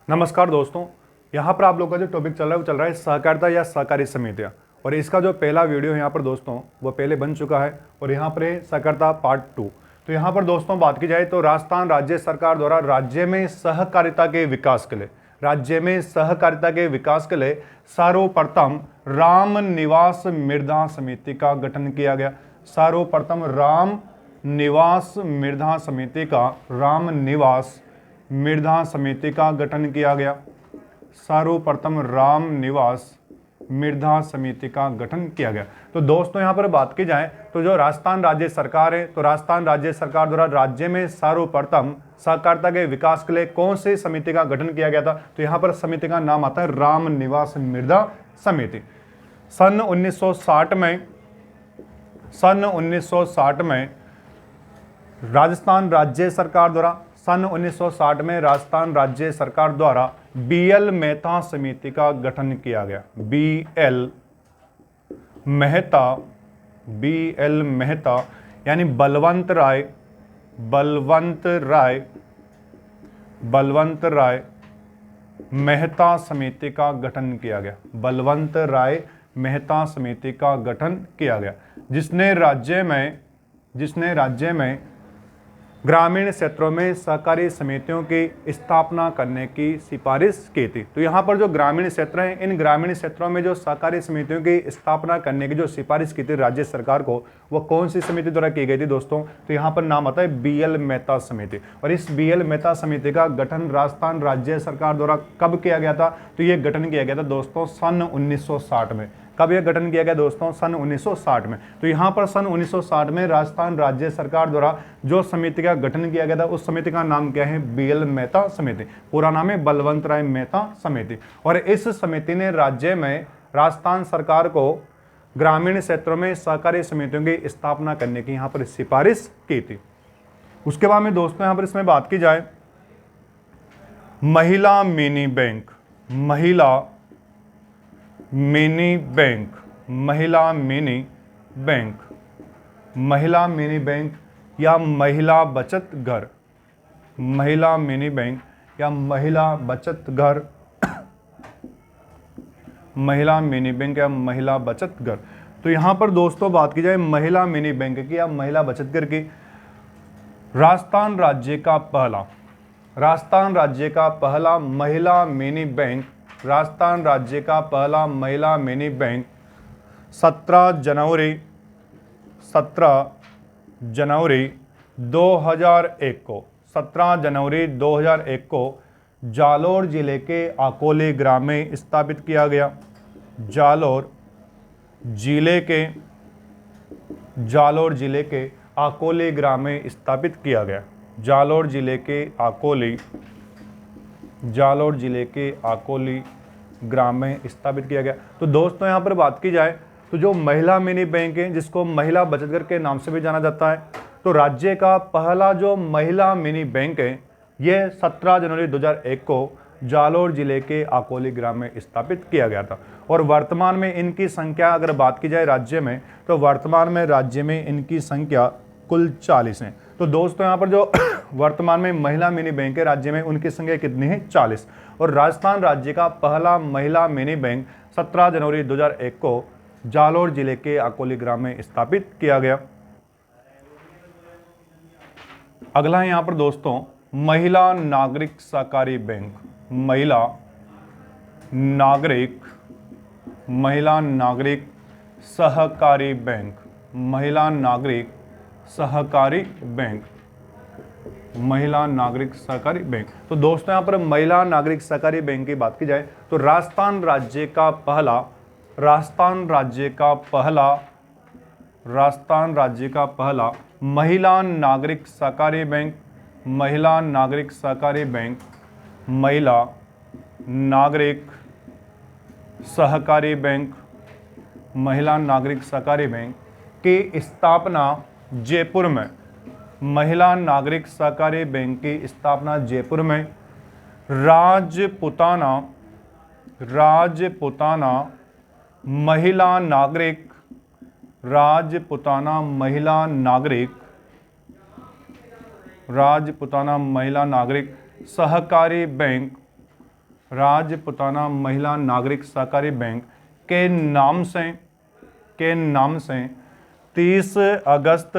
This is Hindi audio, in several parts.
नमस्कार दोस्तों, यहाँ पर आप लोग का जो टॉपिक चल रहा है वो चल रहा है सहकारिता या सहकारी समितियाँ। और इसका जो पहला वीडियो है यहाँ पर दोस्तों वो पहले बन चुका है और यहाँ पर है सहकारिता पार्ट 2। तो यहाँ पर दोस्तों बात की जाए तो राजस्थान राज्य सरकार द्वारा राज्य में सहकारिता के विकास के लिए सर्वप्रथम राम निवास मृदा समिति का गठन किया गया। सर्वप्रथम राम निवास मृदा समिति का गठन किया गया। सर्वप्रथम राम निवास मृदा समिति का गठन किया गया। तो दोस्तों यहाँ पर बात की जाए तो जो राजस्थान राज्य सरकार है, तो राजस्थान राज्य सरकार द्वारा राज्य में सर्वप्रथम सहकारिता के विकास के लिए कौन सी समिति का गठन किया गया था? तो यहाँ पर समिति का नाम आता है राम निवास मृदा समिति। सन 1960 में राजस्थान राज्य सरकार द्वारा BL मेहता समिति का गठन किया गया। BL मेहता यानी बलवंत राय मेहता समिति का गठन किया गया। बलवंत राय मेहता समिति का गठन किया गया, जिसने राज्य में ग्रामीण क्षेत्रों में सहकारी समितियों की स्थापना करने की सिफारिश की थी। तो यहाँ पर जो ग्रामीण क्षेत्र हैं, इन ग्रामीण क्षेत्रों में जो सहकारी समितियों की स्थापना करने की जो सिफारिश की थी राज्य सरकार को, वो कौन सी समिति द्वारा की गई थी दोस्तों? तो यहाँ पर नाम आता है BL मेहता समिति। और इस BL मेहता समिति का गठन राजस्थान राज्य सरकार द्वारा कब किया गया था? तो ये गठन किया गया था दोस्तों सन 1960 में। कब यह गठन किया गया दोस्तों? सन 1960 में। तो यहाँ पर सन 1960 में राजस्थान राज्य सरकार द्वारा जो समिति का गठन किया गया था, उस समिति का नाम क्या है? BL मेहता समिति। पूरा नाम है बलवंत राय मेहता समिति। और इस समिति ने राज्य में राजस्थान सरकार को ग्रामीण क्षेत्रों में सहकारी समितियों की स्थापना करने की यहाँ पर सिफारिश की थी। उसके बाद में दोस्तों यहाँ पर इसमें बात की जाए महिला मिनी बैंक या महिला बचत घर, महिला मिनी बैंक या महिला बचत घर, महिला मिनी बैंक या महिला बचत घर। तो यहाँ पर दोस्तों बात की जाए महिला मिनी बैंक की या महिला बचत घर की, राजस्थान राज्य का पहला महिला मिनी बैंक, राजस्थान राज्य का पहला महिला मिनी बैंक 17 जनवरी 2001 को जालोर जिले के अकोले ग्राम में स्थापित किया गया। जालोर जिले के अकोले ग्राम में स्थापित किया गया। जालोर जिले के अकोली ग्राम में स्थापित किया गया। तो दोस्तों यहाँ पर बात की जाए तो जो महिला मिनी बैंक है, जिसको महिला बचत घर के नाम से भी जाना जाता है, तो राज्य का पहला जो महिला मिनी बैंक है, ये 17 जनवरी 2001 को जालोर जिले के अकोली ग्राम में स्थापित किया गया था। और वर्तमान में इनकी संख्या अगर बात की जाए राज्य में, तो वर्तमान में राज्य में इनकी संख्या कुल 40 है। तो दोस्तों यहाँ पर जो वर्तमान में महिला मिनी बैंक है राज्य में, उनकी संख्या कितनी है? 40। और राजस्थान राज्य का पहला महिला मिनी बैंक 17 जनवरी 2001 को जालोर जिले के अकोली ग्राम में स्थापित किया गया। अगला है यहाँ पर दोस्तों महिला नागरिक सहकारी बैंक। महिला नागरिक सहकारी बैंक, महिला नागरिक सहकारी बैंक। तो दोस्तों यहाँ पर महिला नागरिक सहकारी बैंक की बात की जाए तो राजस्थान राज्य का पहला महिला नागरिक सहकारी बैंक, महिला नागरिक सहकारी बैंक की स्थापना जयपुर में, महिला नागरिक सहकारी बैंक की स्थापना जयपुर में राजपुताना महिला नागरिक सहकारी बैंक राजपुताना महिला नागरिक सहकारी बैंक के नाम से 30 अगस्त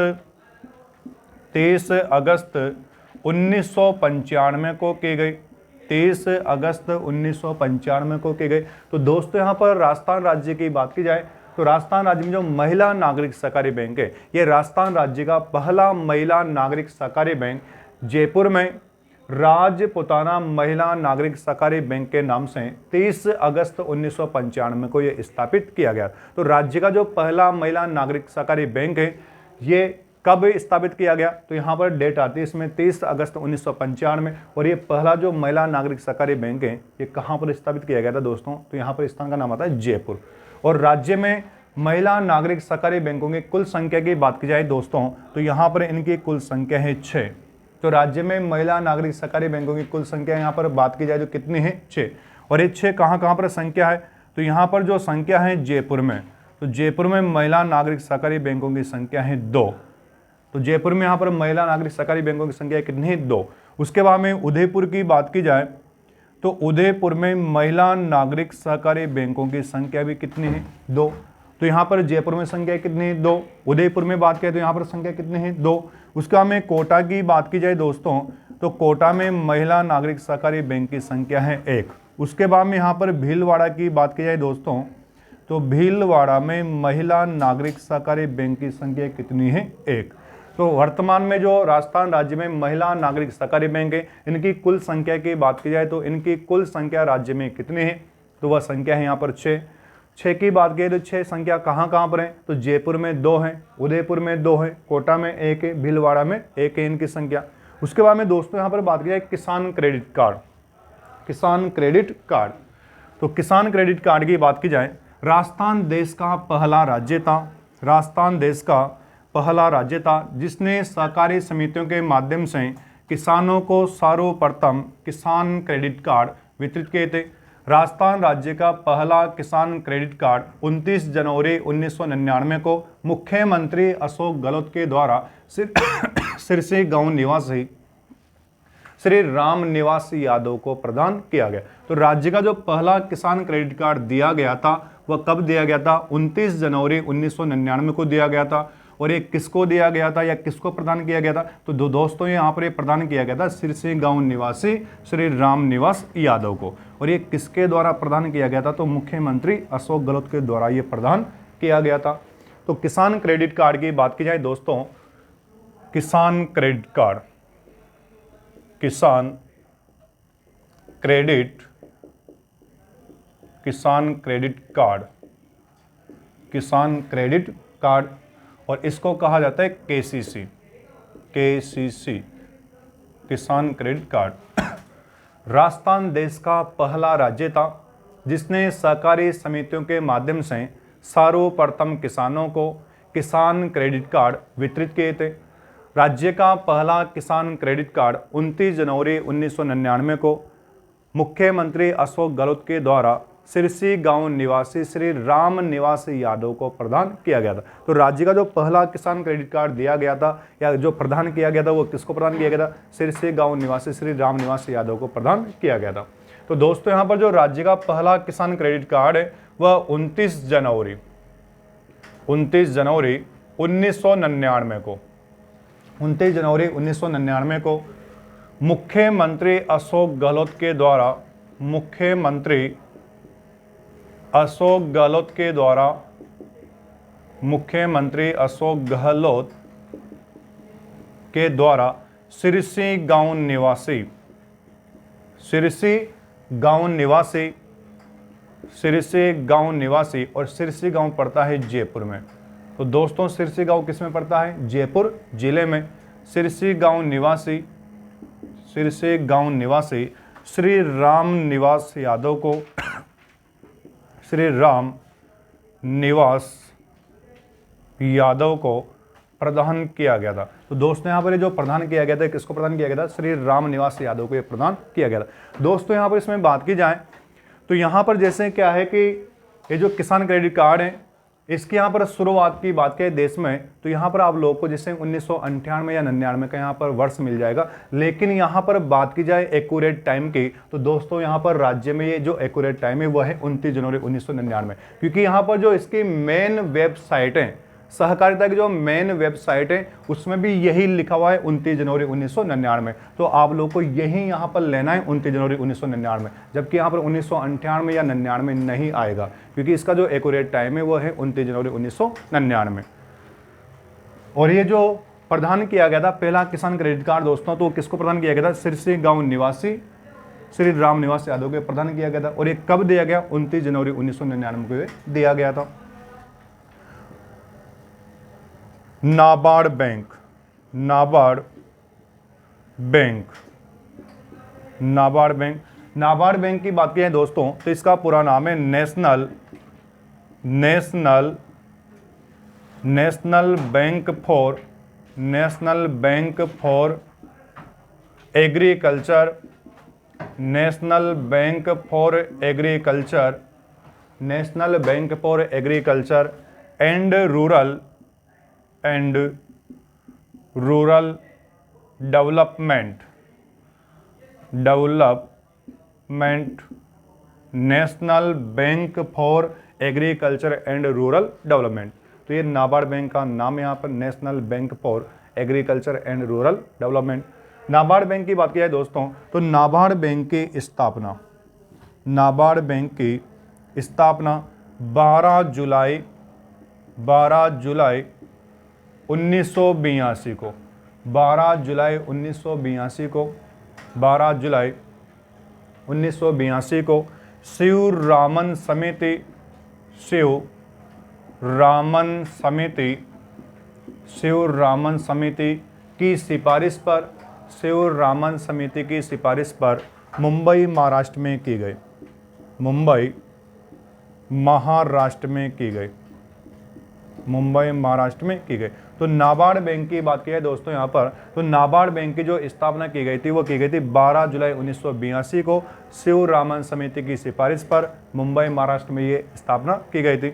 1995 को की गई। 30 अगस्त 1995 को की गई। तो दोस्तों यहाँ पर राजस्थान राज्य की बात की जाए तो राजस्थान राज्य में जो महिला नागरिक सहकारी बैंक है, ये राजस्थान राज्य का पहला महिला नागरिक सहकारी बैंक जयपुर में राजपुताना महिला नागरिक सहकारी बैंक के नाम से 30 अगस्त 1995 को ये स्थापित किया गया। तो राज्य का जो पहला महिला नागरिक सहकारी बैंक है, ये कब स्थापित किया गया? तो यहाँ पर डेट आती है इसमें 30 अगस्त 1995 और ये पहला जो महिला नागरिक सहकारी बैंक है, ये कहाँ पर स्थापित किया गया था दोस्तों? तो यहाँ पर स्थान का नाम आता है जयपुर। और राज्य में महिला नागरिक सहकारी बैंकों की कुल संख्या की बात की जाए दोस्तों, तो यहाँ पर इनकी कुल संख्या है 6। तो राज्य में महिला नागरिक सहकारी बैंकों की कुल संख्या यहाँ पर बात की जाए तो कितनी है? 6। और ये 6 कहाँ पर संख्या है? तो यहाँ पर जो संख्या है जयपुर में, तो जयपुर में महिला नागरिक सहकारी बैंकों की संख्या है 2। तो जयपुर में यहाँ पर महिला नागरिक सहकारी बैंकों की संख्या कितनी है? 2। उसके बाद में उदयपुर की बात की जाए तो उदयपुर में महिला नागरिक सहकारी बैंकों की संख्या भी कितनी है? 2। तो यहाँ पर जयपुर में संख्या कितनी है? 2। उदयपुर में बात करें तो यहाँ पर संख्या कितनी है? 2। उसके बाद में कोटा की बात की जाए दोस्तों, तो कोटा में महिला नागरिक सहकारी बैंक की संख्या है 1। उसके बाद में यहाँ पर भीलवाड़ा की बात की जाए दोस्तों, तो भीलवाड़ा में महिला नागरिक सहकारी बैंक की संख्या कितनी है? 1। तो वर्तमान में जो राजस्थान राज्य में महिला नागरिक सहकारी बैंक है, इनकी कुल संख्या की बात की जाए तो इनकी कुल संख्या राज्य में कितनी है? तो वह संख्या है यहाँ पर 6। 6 की बात की तो 6 संख्या कहाँ पर है? तो जयपुर में 2 है, उदयपुर में 2 है, कोटा में 1 है, भीलवाड़ा में 1 है इनकी संख्या। उसके बाद में दोस्तों यहाँ पर बात की जाए किसान क्रेडिट कार्ड। किसान क्रेडिट कार्ड, तो किसान क्रेडिट कार्ड की बात की जाए, राजस्थान देश का पहला राज्य था, राजस्थान देश का पहला राज्य था जिसने सहकारी समितियों के माध्यम से किसानों को सर्वप्रथम किसान क्रेडिट कार्ड वितरित किए थे। राजस्थान राज्य का पहला किसान क्रेडिट कार्ड 29 जनवरी 1999 को मुख्यमंत्री अशोक गहलोत के द्वारा सिरसी गांव निवासी श्री राम निवास यादव को प्रदान किया गया। तो राज्य का जो पहला किसान क्रेडिट कार्ड दिया गया था वह कब दिया गया था? 29 जनवरी 1999 को दिया गया था। और ये किसको दिया गया था या किसको प्रदान किया गया था? तो दोस्तों यहाँ पर ये प्रदान किया गया था सिरसी गांव निवासी श्री राम निवास यादव को। और ये किसके द्वारा प्रदान किया गया था? तो मुख्यमंत्री अशोक गहलोत के द्वारा ये प्रदान किया गया था। तो किसान क्रेडिट कार्ड की बात की जाए दोस्तों, किसान क्रेडिट कार्ड, किसान क्रेडिट कार्ड, किसान क्रेडिट कार्ड, और इसको कहा जाता है केसीसी, किसान क्रेडिट कार्ड। राजस्थान देश का पहला राज्य था जिसने सहकारी समितियों के माध्यम से सर्वप्रथम किसानों को किसान क्रेडिट कार्ड वितरित किए थे। राज्य का पहला किसान क्रेडिट कार्ड 29 जनवरी 1999 को मुख्यमंत्री अशोक गहलोत के द्वारा सिरसी गांव निवासी श्री राम निवास यादव को प्रदान किया गया था। तो राज्य का जो पहला किसान क्रेडिट कार्ड दिया गया था या जो प्रदान किया गया था वो किसको प्रदान किया गया था? सिरसी गांव निवासी श्री राम निवास यादव को प्रदान किया गया था। तो दोस्तों यहाँ पर जो राज्य का पहला किसान क्रेडिट कार्ड है वह 29 जनवरी 1999 को मुख्यमंत्री अशोक गहलोत के द्वारा सिरसी गांव निवासी और सिरसी गांव पड़ता है जयपुर में। तो दोस्तों सिरसी गांव किस में पड़ता है? जयपुर जिले में। सिरसी गांव निवासी श्री राम निवास यादव को प्रदान किया गया था। तो दोस्तों यहाँ पर जो प्रदान किया गया था, किसको प्रदान किया गया था? श्री राम निवास यादव को ये प्रदान किया गया था। दोस्तों यहाँ पर इसमें बात की जाए तो यहाँ पर जैसे क्या है कि ये जो किसान क्रेडिट कार्ड है इसकी यहाँ पर शुरुआत की बात करें देश में, तो यहाँ पर आप लोगों को जैसे 1998 या 99 का यहाँ पर वर्ष मिल जाएगा। लेकिन यहाँ पर बात की जाए एक्यूरेट टाइम की, तो दोस्तों यहाँ पर राज्य में ये जो एक्यूरेट टाइम है वह है 29 जनवरी 1999, क्योंकि यहाँ पर जो इसकी मेन वेबसाइट है, सहकारिता की जो मेन वेबसाइट है, उसमें भी यही लिखा हुआ है 29 जनवरी 1999। तो आप लोग को यही यहाँ पर लेना है 29 जनवरी 1999, जबकि यहाँ पर 1998 या 99 नहीं आएगा, क्योंकि इसका जो एक्यूरेट टाइम है वो है 29 जनवरी 1999। और ये जो प्रदान किया गया था पहला किसान क्रेडिट कार्ड दोस्तों, तो किसको प्रदान किया गया था? सिरसी गांव निवासी श्री राम निवास यादव को प्रदान किया गया था। और ये कब दिया गया? 29 जनवरी 1999 को दिया गया था। NABARD bank, NABARD bank, NABARD bank, NABARD bank की बात की है दोस्तों, तो इसका पूरा नाम है national bank for agriculture, national bank for agriculture and rural development, national bank for agriculture and rural development. तो ये नाबार्ड बैंक का नाम यहाँ पर national bank for agriculture and rural development. NABARD bank की बात की जाए दोस्तों, तो नाबार्ड बैंक की स्थापना 12 जुलाई 1982 को, 12 जुलाई 1982 को शिव रामन समिति की सिफारिश पर मुंबई महाराष्ट्र में की गई, मुंबई महाराष्ट्र में की गई। तो नाबार्ड बैंक की बात की है दोस्तों यहाँ पर, तो नाबार्ड बैंक की जो स्थापना की गई थी वो की गई थी 12 जुलाई 1982 को शिव रामन समिति की सिफारिश पर मुंबई महाराष्ट्र में ये स्थापना की गई थी।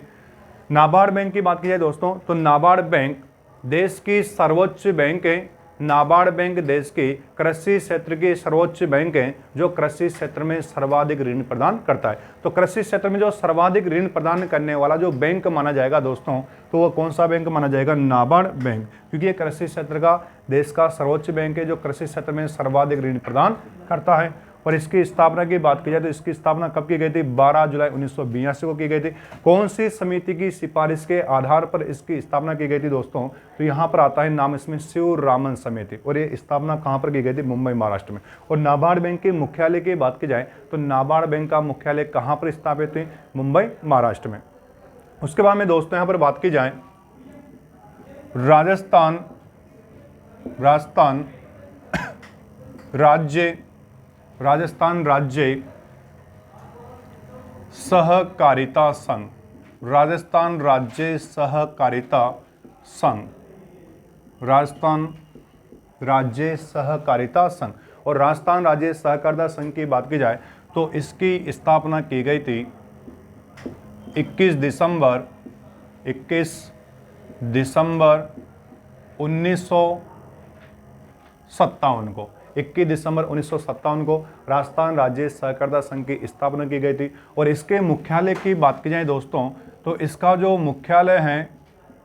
नाबार्ड बैंक की बात की जाए दोस्तों, तो नाबार्ड बैंक देश की सर्वोच्च बैंक है। नाबार्ड बैंक देश के कृषि क्षेत्र की सर्वोच्च बैंक है, जो कृषि क्षेत्र में सर्वाधिक ऋण प्रदान करता है। तो कृषि क्षेत्र में जो सर्वाधिक ऋण प्रदान करने वाला जो बैंक माना जाएगा दोस्तों, तो वो कौन सा बैंक माना जाएगा? नाबार्ड बैंक, क्योंकि ये कृषि क्षेत्र का देश का सर्वोच्च बैंक है, जो कृषि क्षेत्र में सर्वाधिक ऋण प्रदान करता है। और इसकी स्थापना की बात की जाए तो इसकी स्थापना कब की गई थी? 12 जुलाई 1982 को की गई थी। कौन सी समिति की सिफारिश के आधार पर इसकी स्थापना की गई थी दोस्तों? तो यहाँ पर आता है नाम इसमें शिव रामन समिति, और ये स्थापना कहाँ पर की गई थी? मुंबई महाराष्ट्र में। और नाबार्ड बैंक के मुख्यालय की बात की जाए तो नाबार्ड बैंक का मुख्यालय कहाँ पर स्थापित है? मुंबई महाराष्ट्र में। उसके बाद में दोस्तों यहाँ पर बात की जाए राजस्थान राज्य सहकारिता संघ, राजस्थान राज्य सहकारिता संघ, और राजस्थान राज्य सहकारिता संघ की बात की जाए तो इसकी स्थापना की गई थी 21 दिसंबर 1957 को, 21 दिसंबर 1957 को राजस्थान राज्य सहकारिता संघ की स्थापना की गई थी। और इसके मुख्यालय की बात की जाए दोस्तों, तो इसका जो मुख्यालय है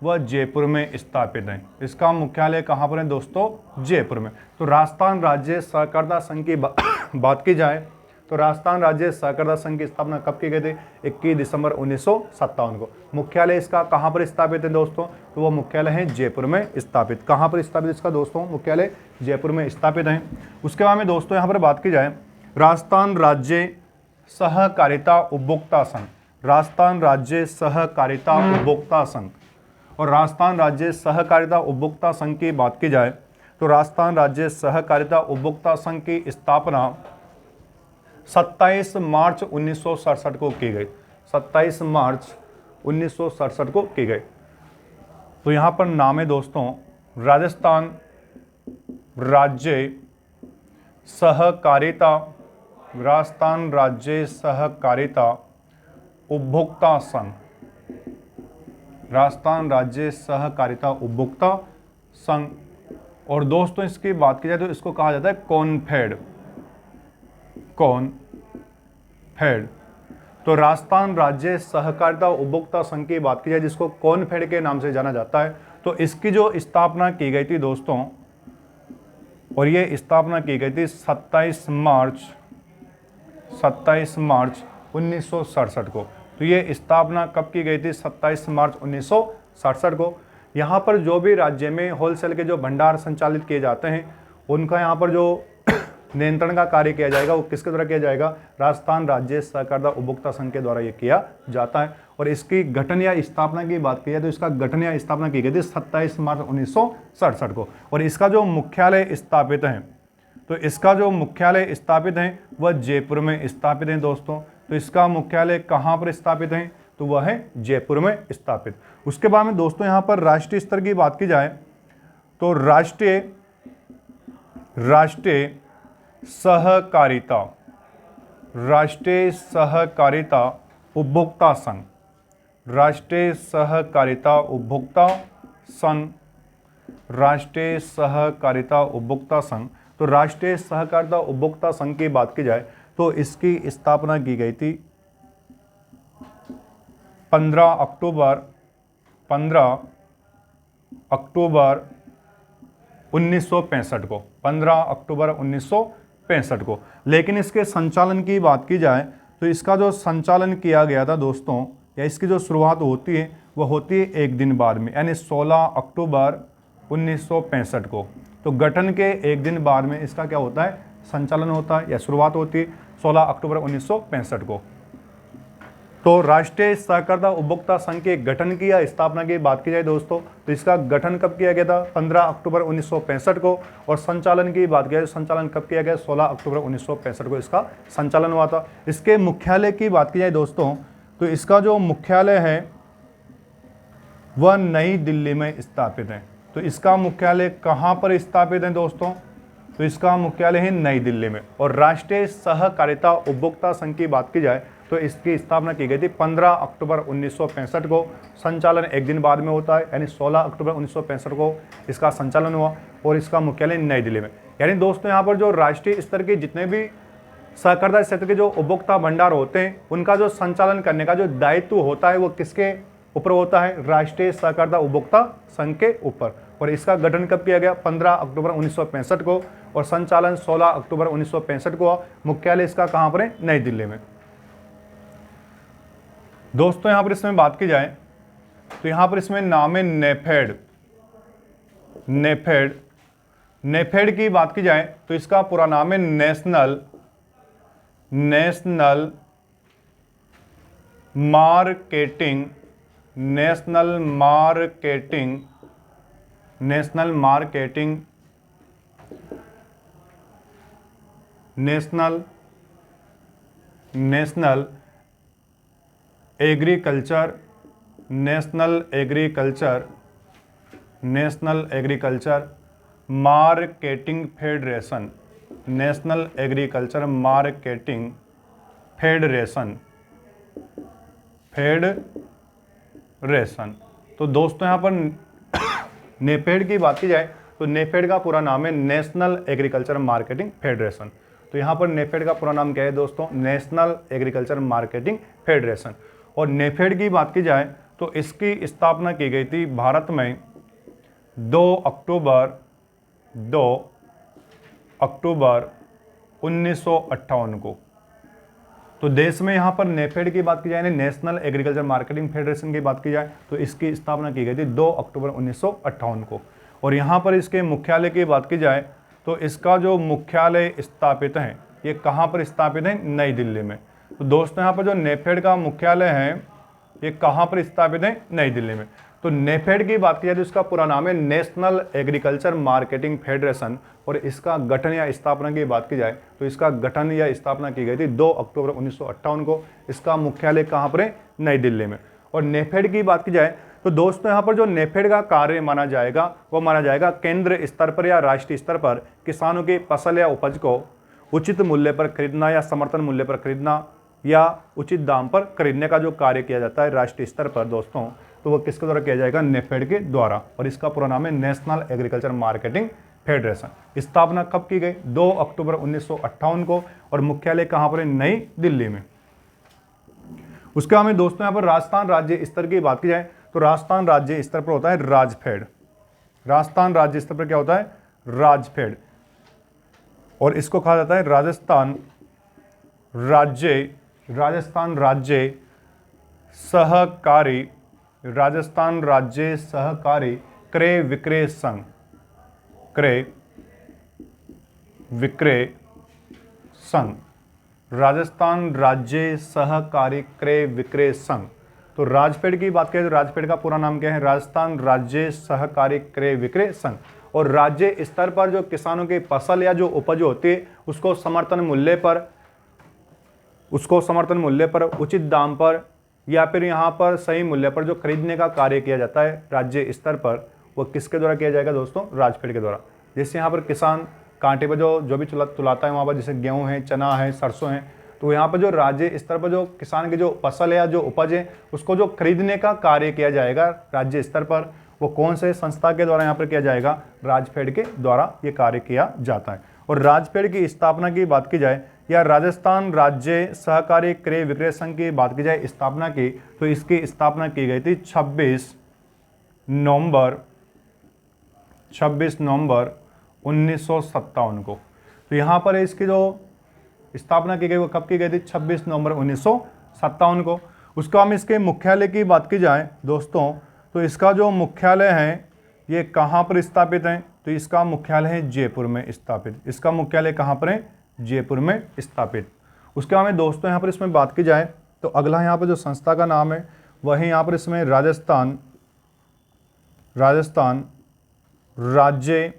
वह जयपुर में स्थापित है। इसका मुख्यालय कहाँ पर है दोस्तों? जयपुर में। तो राजस्थान राज्य सहकारिता संघ की बात की जाए तो राजस्थान राज्य सहकारिता संघ की स्थापना कब की गई थी? 21 दिसंबर 1957 को। मुख्यालय इसका कहाँ पर स्थापित है दोस्तों? तो वो मुख्यालय है जयपुर में स्थापित। कहाँ पर स्थापित इसका दोस्तों? मुख्यालय जयपुर में स्थापित है। उसके बाद में दोस्तों यहाँ पर बात की जाए राजस्थान राज्य सहकारिता उपभोक्ता संघ, राजस्थान राज्य सहकारिता उपभोक्ता संघ। और राजस्थान राज्य सहकारिता उपभोक्ता संघ की बात की जाए तो राजस्थान राज्य सहकारिता उपभोक्ता संघ की स्थापना 27 मार्च 1967 को की गई, 27 मार्च 1967 को की गई। तो यहाँ पर नाम है दोस्तों राजस्थान राज्य सहकारिता, राजस्थान राज्य सहकारिता उपभोक्ता संघ, राजस्थान राज्य सहकारिता उपभोक्ता संघ। और दोस्तों इसकी बात की जाए तो इसको कहा जाता है कॉनफेड। कॉनफेड। तो राजस्थान राज्य सहकारिता उपभोक्ता संघ की बात की जाए जिसको कॉनफेड के नाम से जाना जाता है, तो इसकी जो स्थापना की गई थी दोस्तों, और ये स्थापना की गई थी 27 मार्च 1967 को। तो ये स्थापना कब की गई थी? 27 मार्च 1967 को। यहाँ पर जो भी राज्य में होलसेल के जो भंडार संचालित किए जाते हैं उनका यहाँ पर जो नियंत्रण का कार्य किया जाएगा वो किसके द्वारा किया जाएगा? राजस्थान राज्य सहकारिता उपभोक्ता संघ के द्वारा ये किया जाता है। और इसकी गठन या स्थापना की बात की जाए तो इसका गठन या स्थापना की गई थी 27 मार्च 1967 को। और इसका जो मुख्यालय स्थापित है, तो इसका जो मुख्यालय स्थापित है वह जयपुर में स्थापित है दोस्तों। तो इसका मुख्यालय कहाँ पर स्थापित है? तो वह है जयपुर में स्थापित। उसके बाद में दोस्तों यहाँ पर राष्ट्रीय स्तर की बात की जाए तो राष्ट्रीय सहकारिता उपभोक्ता संघ, राष्ट्रीय सहकारिता उपभोक्ता संघ, राष्ट्रीय सहकारिता उपभोक्ता संघ। तो राष्ट्रीय सहकारिता उपभोक्ता संघ की बात की जाए तो इसकी स्थापना की गई थी 15 अक्टूबर 1965 को, 15 अक्टूबर 1965 को। लेकिन इसके संचालन की बात की जाए तो इसका जो संचालन किया गया था दोस्तों, या इसकी जो शुरुआत होती है वह होती है एक दिन बाद में, यानी 16 अक्टूबर 1965 को। तो गठन के एक दिन बाद में इसका क्या होता है? संचालन होता है या शुरुआत होती है 16 अक्टूबर 1965 को। तो राष्ट्रीय सहकारिता उपभोक्ता संघ के गठन की या स्थापना की बात की जाए दोस्तों तो इसका गठन कब किया गया था? 15 अक्टूबर 1965 को। और संचालन की बात की जाए, संचालन कब किया गया? 16 अक्टूबर 1965 को इसका संचालन हुआ था। इसके मुख्यालय की बात की जाए दोस्तों तो इसका जो मुख्यालय है वह नई दिल्ली में स्थापित है। तो इसका मुख्यालय कहाँ पर स्थापित है दोस्तों? तो इसका मुख्यालय है नई दिल्ली में। और राष्ट्रीय सहकारिता उपभोक्ता संघ की बात की जाए तो इसकी स्थापना की गई थी 15 अक्टूबर 1965 को। संचालन एक दिन बाद में होता है, यानी 16 अक्टूबर 1965 को इसका संचालन हुआ और इसका मुख्यालय नई दिल्ली में। यानी दोस्तों यहाँ पर जो राष्ट्रीय स्तर के जितने भी सहकारिता क्षेत्र के जो उपभोक्ता भंडार होते हैं उनका जो संचालन करने का जो दायित्व होता है वो किसके ऊपर होता है? राष्ट्रीय सहकारिता उपभोक्ता संघ के ऊपर। और इसका गठन कब किया गया? 15 अक्टूबर 1965 को। और संचालन 16 अक्टूबर 1965 को हुआ। मुख्यालय इसका कहाँ पर है? नई दिल्ली में। दोस्तों यहाँ पर इसमें बात की जाए तो यहाँ पर इसमें नाम है नेफेड। नेफेड की बात की जाए तो इसका पूरा नाम है national marketing agriculture marketing federation, national agriculture marketing federation. तो दोस्तों यहाँ पर नेफेड की बात की जाए तो नेफेड का पूरा नाम है नेशनल एग्रीकल्चर मार्केटिंग फेडरेशन। तो यहाँ पर नेफेड का पूरा नाम क्या है दोस्तों? National agriculture marketing federation. और नेफेड की बात की जाए तो इसकी स्थापना की गई थी भारत में 2 अक्टूबर 1958 को। तो देश में यहाँ पर नेफेड की बात की जाए, नेशनल एग्रीकल्चर मार्केटिंग फेडरेशन की बात की जाए तो इसकी स्थापना की गई थी 2 अक्टूबर 1958 को। और यहाँ पर इसके मुख्यालय की बात की जाए तो इसका जो मुख्यालय स्थापित है ये कहाँ पर स्थापित है? नई दिल्ली में। तो दोस्तों यहाँ पर जो नेफेड का मुख्यालय है ये कहाँ पर स्थापित है? नई दिल्ली में। तो नेफेड की बात की जाए तो इसका पूरा नाम है नेशनल एग्रीकल्चर मार्केटिंग फेडरेशन। और इसका गठन या स्थापना की बात की जाए तो इसका गठन या स्थापना की गई थी 2 अक्टूबर 1958 को। इसका मुख्यालय कहाँ पर है? नई दिल्ली में। और नेफेड की बात की जाए तो दोस्तों यहाँ पर जो नेफेड का कार्य माना जाएगा वो माना जाएगा केंद्र स्तर पर या राष्ट्रीय स्तर पर किसानों की फसल या उपज को उचित मूल्य पर खरीदना या समर्थन मूल्य पर खरीदना या उचित दाम पर खरीदने का जो कार्य किया जाता है राष्ट्रीय स्तर पर दोस्तों, तो वो किसके द्वारा किया जाएगा, नेफेड के द्वारा, और इसका पूरा नाम है नेशनल एग्रीकल्चर मार्केटिंग फेडरेशन। स्थापना कब की गई, 2 अक्टूबर 1958 को, और मुख्यालय कहां पर है, नई दिल्ली में। उसके बाद में दोस्तों यहाँ पर राजस्थान राज्य स्तर की बात की जाए तो राजस्थान राज्य स्तर पर होता है राजफेड। राजस्थान राज्य स्तर पर क्या होता है, राजफेड, और इसको कहा जाता है राजस्थान राज्य सहकारी, राजस्थान राज्य सहकारी क्रय विक्रय संघ, क्रय विक्रय संघ, राजस्थान राज्य सहकारी क्रय विक्रय संघ। तो राजफेड की बात करें तो राजफेड का पूरा नाम क्या है, राजस्थान राज्य सहकारी क्रय विक्रय संघ। और राज्य स्तर पर जो किसानों की फसल या जो उपज होती है उसको समर्थन मूल्य पर उचित दाम पर या फिर यहाँ पर सही मूल्य पर जो खरीदने का कार्य किया जाता है राज्य स्तर पर, वो किसके द्वारा किया जाएगा दोस्तों, राजफेड के द्वारा। जैसे यहाँ पर किसान कांटे पर जो भी तुलाता है वहाँ पर, जैसे गेहूँ है, चना है, सरसों है, तो यहाँ पर जो राज्य स्तर पर जो किसान की जो फसल है या जो उपज है उसको जो खरीदने का कार्य किया जाएगा राज्य स्तर पर, वो कौन से संस्था के द्वारा यहाँ पर किया जाएगा, राजफेड के द्वारा ये कार्य किया जाता है। और राजफेड की स्थापना की बात की जाए या राजस्थान राज्य सहकारी क्रय विक्रय संघ की बात की जाए स्थापना की, तो इसकी स्थापना की गई थी 26 नवंबर 1957 को। तो यहाँ पर इसकी जो स्थापना की गई वो कब की गई थी, 26 नवंबर 1957 को। उसके बाद इसके मुख्यालय की बात की जाए दोस्तों, तो इसका जो मुख्यालय है ये कहाँ पर स्थापित है, तो इसका मुख्यालय है जयपुर में स्थापित। इसका मुख्यालय कहाँ पर है, जयपुर में स्थापित। उसके बाद में दोस्तों यहाँ पर इसमें बात की जाए तो अगला यहाँ पर जो संस्था का नाम है वही यहाँ पर इसमें राजस्थान राज्य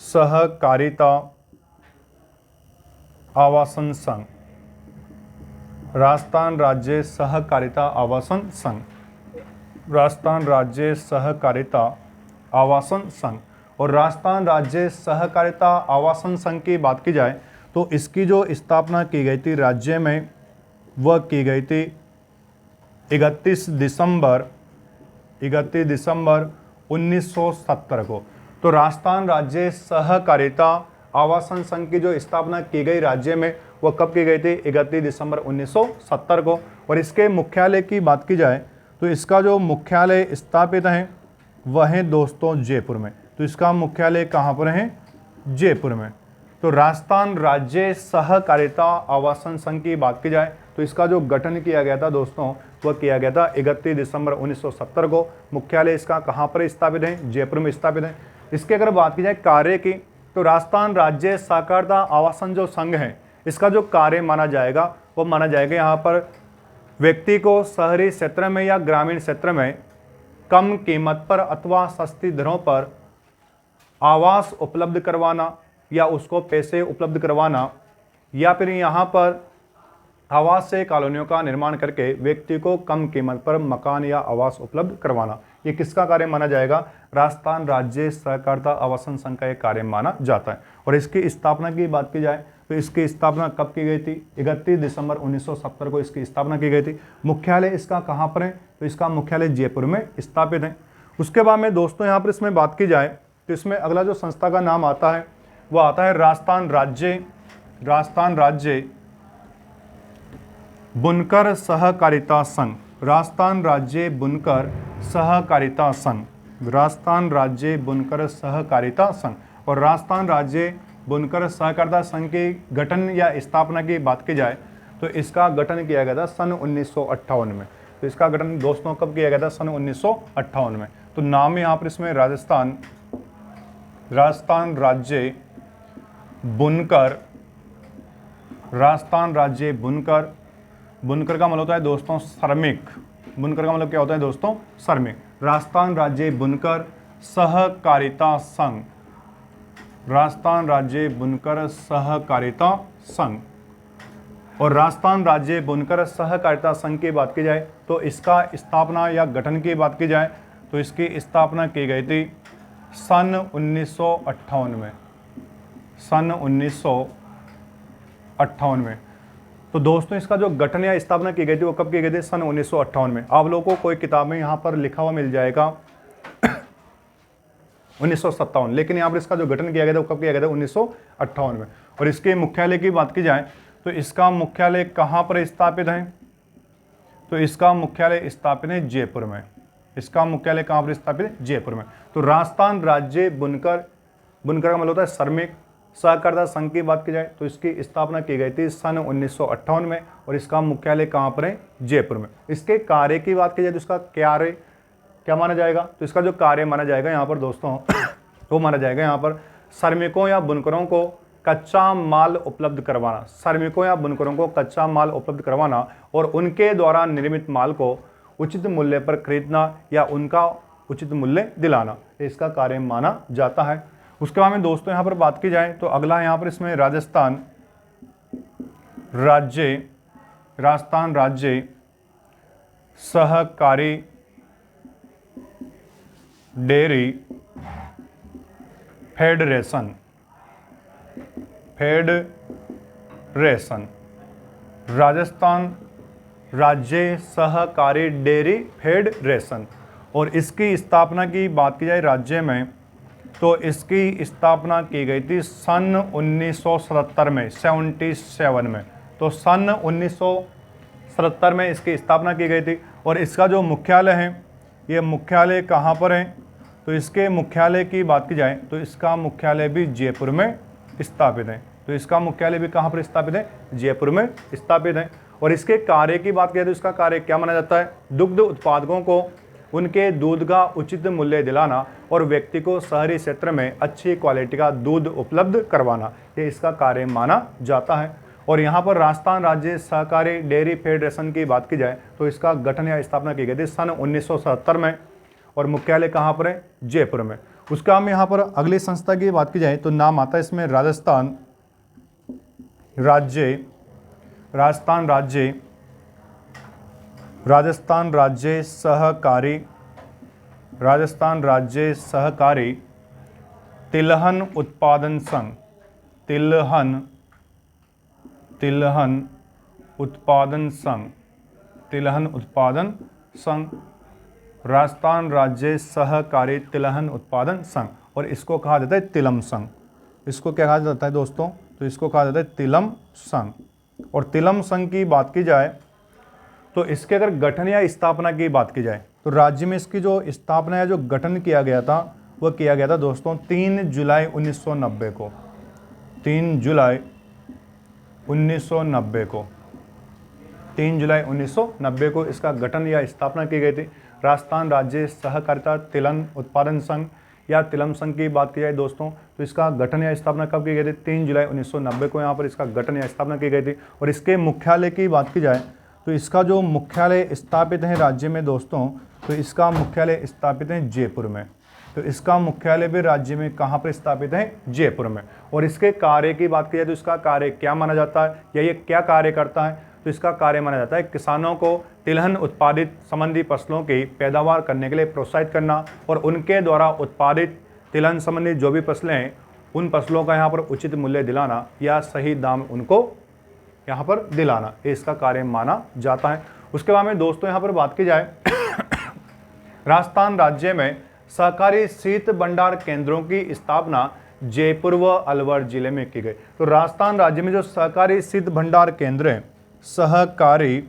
सहकारिता आवासन संघ, राजस्थान राज्य सहकारिता आवासन संघ, राजस्थान राज्य सहकारिता आवासन संघ। और राजस्थान राज्य सहकारिता आवासन संघ की बात की जाए तो इसकी जो स्थापना की गई थी राज्य में वह की गई थी 31 दिसंबर 1970 को। तो राजस्थान राज्य सहकारिता आवासन संघ की जो स्थापना की गई राज्य में वह कब की गई थी, 31 दिसंबर 1970 को। और इसके मुख्यालय की बात की जाए तो इसका जो मुख्यालय स्थापित है वह है दोस्तों जयपुर में। तो इसका मुख्यालय कहाँ पर है, जयपुर में। तो राजस्थान राज्य सहकारिता आवासन संघ की बात की जाए तो इसका जो गठन किया गया था दोस्तों वह किया गया था 31 दिसंबर 1970 को। मुख्यालय इसका कहाँ पर स्थापित है, जयपुर में स्थापित है। इसके अगर बात की जाए कार्य की तो राजस्थान राज्य सहकारिता आवासन जो संघ है इसका जो कार्य माना जाएगा वो माना जाएगा यहाँ पर व्यक्ति को शहरी क्षेत्र में या ग्रामीण क्षेत्र में कम कीमत पर अथवा सस्ती दरों पर आवास उपलब्ध करवाना या उसको पैसे उपलब्ध करवाना, या फिर यहाँ पर आवास से कॉलोनियों का निर्माण करके व्यक्ति को कम कीमत पर मकान या आवास उपलब्ध करवाना, ये किसका कार्य माना जाएगा, राजस्थान राज्य सहकारिता आवासन संघ का एक कार्य माना जाता है। और इसकी स्थापना की बात की जाए तो इसकी स्थापना कब की गई थी, 31 दिसंबर 1970 को इसकी स्थापना की गई थी। मुख्यालय इसका कहाँ पर है, तो इसका मुख्यालय जयपुर में स्थापित है। उसके बाद में दोस्तों यहाँ पर इसमें बात की जाए तो इसमें अगला जो संस्था का नाम आता है वह आता है राजस्थान राज्य बुनकर सहकारिता संघ, राजस्थान राज्य बुनकर सहकारिता संघ, राजस्थान राज्य बुनकर सहकारिता संघ। और राजस्थान राज्य बुनकर सहकारिता संघ के गठन या स्थापना की बात की जाए तो इसका गठन किया गया था सन 1958 में। तो इसका गठन दोस्तों कब किया गया था, सन 1958 में। तो नाम यहाँ पर इसमें राजस्थान राज्य बुनकर, राजस्थान राज्य बुनकर, बुनकर का मतलब होता है दोस्तों श्रमिक, बुनकर का मतलब क्या होता है दोस्तों, श्रमिक। राजस्थान राज्य बुनकर सहकारिता संघ, राजस्थान राज्य बुनकर सहकारिता संघ। और राजस्थान राज्य बुनकर सहकारिता संघ की बात की जाए तो इसका स्थापना या गठन की बात की जाए तो इसकी स्थापना की गई थी सन 1958 में, सन 1958 में। तो दोस्तों इसका जो गठन या स्थापना की गई थी वो कब की गई थी? सन 1958 में। आप लोगों को कोई किताब में यहाँ पर लिखा हुआ मिल जाएगा 1957, लेकिन यहाँ पर इसका जो गठन किया गया था वो कब किया गया था? 1958 में। और इसके मुख्यालय की बात की जाए तो इसका मुख्यालय कहाँ पर स्थापित है? तो इसका मुख्यालय स्थापित है जयपुर में। इसका मुख्यालय कहाँ पर स्थापित है? जयपुर में। तो राजस्थान राज्य बुनकर का मतलब होता है श्रमिक सहकारिता संघ की बात की जाए तो इसकी स्थापना की गई थी सन 1958 में और इसका मुख्यालय कहाँ पर है? जयपुर में। इसके कार्य की बात की जाए तो इसका कार्य क्या माना जाएगा? तो इसका जो कार्य माना जाएगा यहाँ पर दोस्तों वो माना जाएगा यहाँ पर श्रमिकों या बुनकरों को कच्चा माल उपलब्ध करवाना। श्रमिकों या बुनकरों को कच्चा माल उपलब्ध करवाना और उनके द्वारा निर्मित माल को उचित मूल्य पर खरीदना या उनका उचित मूल्य दिलाना, इसका कार्य माना जाता है। उसके बाद में दोस्तों यहाँ पर बात की जाए तो अगला यहाँ पर इसमें राजस्थान राज्य सहकारी डेयरी फेडरेशन राजस्थान राज्य सहकारी डेयरी फेडरेशन। और इसकी स्थापना की बात की जाए राज्य में तो इसकी स्थापना की गई थी सन 1977 में, 77 में। तो सन 1977 में इसकी स्थापना की गई थी। और इसका जो मुख्यालय है ये मुख्यालय कहाँ पर है? तो इसके मुख्यालय की बात की जाए तो इसका मुख्यालय भी जयपुर में स्थापित है। तो इसका मुख्यालय भी कहाँ पर स्थापित है? जयपुर में स्थापित है। और इसके कार्य की बात करें तो इसका कार्य क्या माना जाता है? दुग्ध उत्पादकों को उनके दूध का उचित मूल्य दिलाना और व्यक्ति को शहरी क्षेत्र में अच्छी क्वालिटी का दूध उपलब्ध करवाना, ये इसका कार्य माना जाता है। और यहाँ पर राजस्थान राज्य सहकारी डेयरी फेडरेशन की बात की जाए तो इसका गठन या स्थापना की गई थी सन 1977 में और मुख्यालय कहाँ पर है? जयपुर में। उसका हम यहाँ पर अगली संस्था की बात की जाए तो नाम आता है इसमें राजस्थान राज्य सहकारी तिलहन उत्पादन संघ। राजस्थान राज्य सहकारी तिलहन उत्पादन संघ। और इसको कहा जाता है तिलम संघ। इसको क्या कहा जाता है दोस्तों? तो इसको कहा जाता है तिलम संघ। और तिलम संघ की बात की जाए तो इसके अगर गठन या स्थापना की बात की जाए तो राज्य में इसकी जो स्थापना या जो गठन किया गया था वो किया गया था दोस्तों 3 जुलाई 1990 को। 3 जुलाई 1990 को इसका गठन या स्थापना की गई थी। राजस्थान राज्य सहकारिता तिलहन उत्पादन संघ या तिलम संघ की बात की जाए दोस्तों तो इसका गठन या स्थापना कब की गई थी? 3 जुलाई 1990 को यहाँ पर इसका गठन या स्थापना की गई थी। और इसके मुख्यालय की बात की जाए तो इसका जो मुख्यालय स्थापित है राज्य में दोस्तों तो इसका मुख्यालय स्थापित है जयपुर में। तो इसका मुख्यालय भी राज्य में कहाँ पर स्थापित है? जयपुर में। और इसके कार्य की बात की जाए तो इसका कार्य क्या माना जाता है या ये क्या कार्य करता है? तो इसका कार्य माना जाता है किसानों को तिलहन उत्पादित संबंधी फसलों की पैदावार करने के लिए प्रोत्साहित करना और उनके द्वारा उत्पादित तिलहन संबंधी जो भी फसलें हैं उन फसलों का यहाँ पर उचित मूल्य दिलाना या सही दाम उनको यहाँ पर दिलाना, ये इसका कार्य माना जाता है। उसके बाद में दोस्तों यहाँ पर बात की जाए राजस्थान राज्य में सहकारी शीत भंडार केंद्रों की स्थापना जयपुर व अलवर जिले में की गई। तो राजस्थान राज्य में जो सहकारी शीत भंडार केंद्र है, सहकारी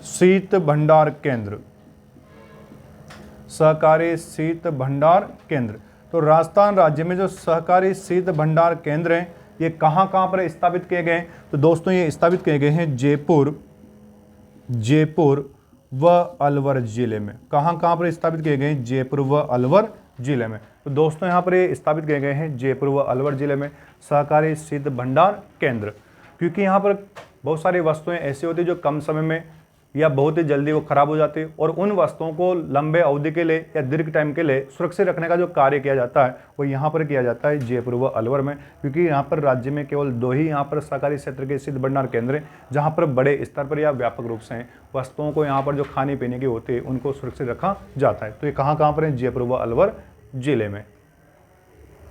शीत भंडार केंद्र, तो राजस्थान राज्य में जो सहकारी शीत भंडार केंद्र हैं ये कहाँ पर स्थापित किए गए? तो दोस्तों ये स्थापित किए गए हैं जयपुर व अलवर जिले में। कहाँ पर स्थापित किए गए हैं? जयपुर व अलवर जिले में। तो दोस्तों यहाँ पर ये स्थापित किए गए हैं जयपुर व अलवर जिले में सहकारी शीत भंडार केंद्र, क्योंकि यहाँ पर बहुत सारी वस्तुएं ऐसी होती है जो कम समय में या बहुत ही जल्दी वो खराब हो जाती है और उन वस्तुओं को लंबे अवधि के लिए या दीर्घ टाइम के लिए सुरक्षित रखने का जो कार्य किया जाता है वो यहाँ पर किया जाता है जयपुर व अलवर में, क्योंकि यहाँ पर राज्य में केवल 2 ही यहाँ पर सहकारी क्षेत्र के शीत भंडार केंद्र हैं जहाँ पर बड़े स्तर पर या व्यापक रूप से वस्तुओं को यहाँ पर जो खाने पीने की होती है उनको सुरक्षित रखा जाता है। तो ये कहाँ पर है? जयपुर व अलवर जिले में।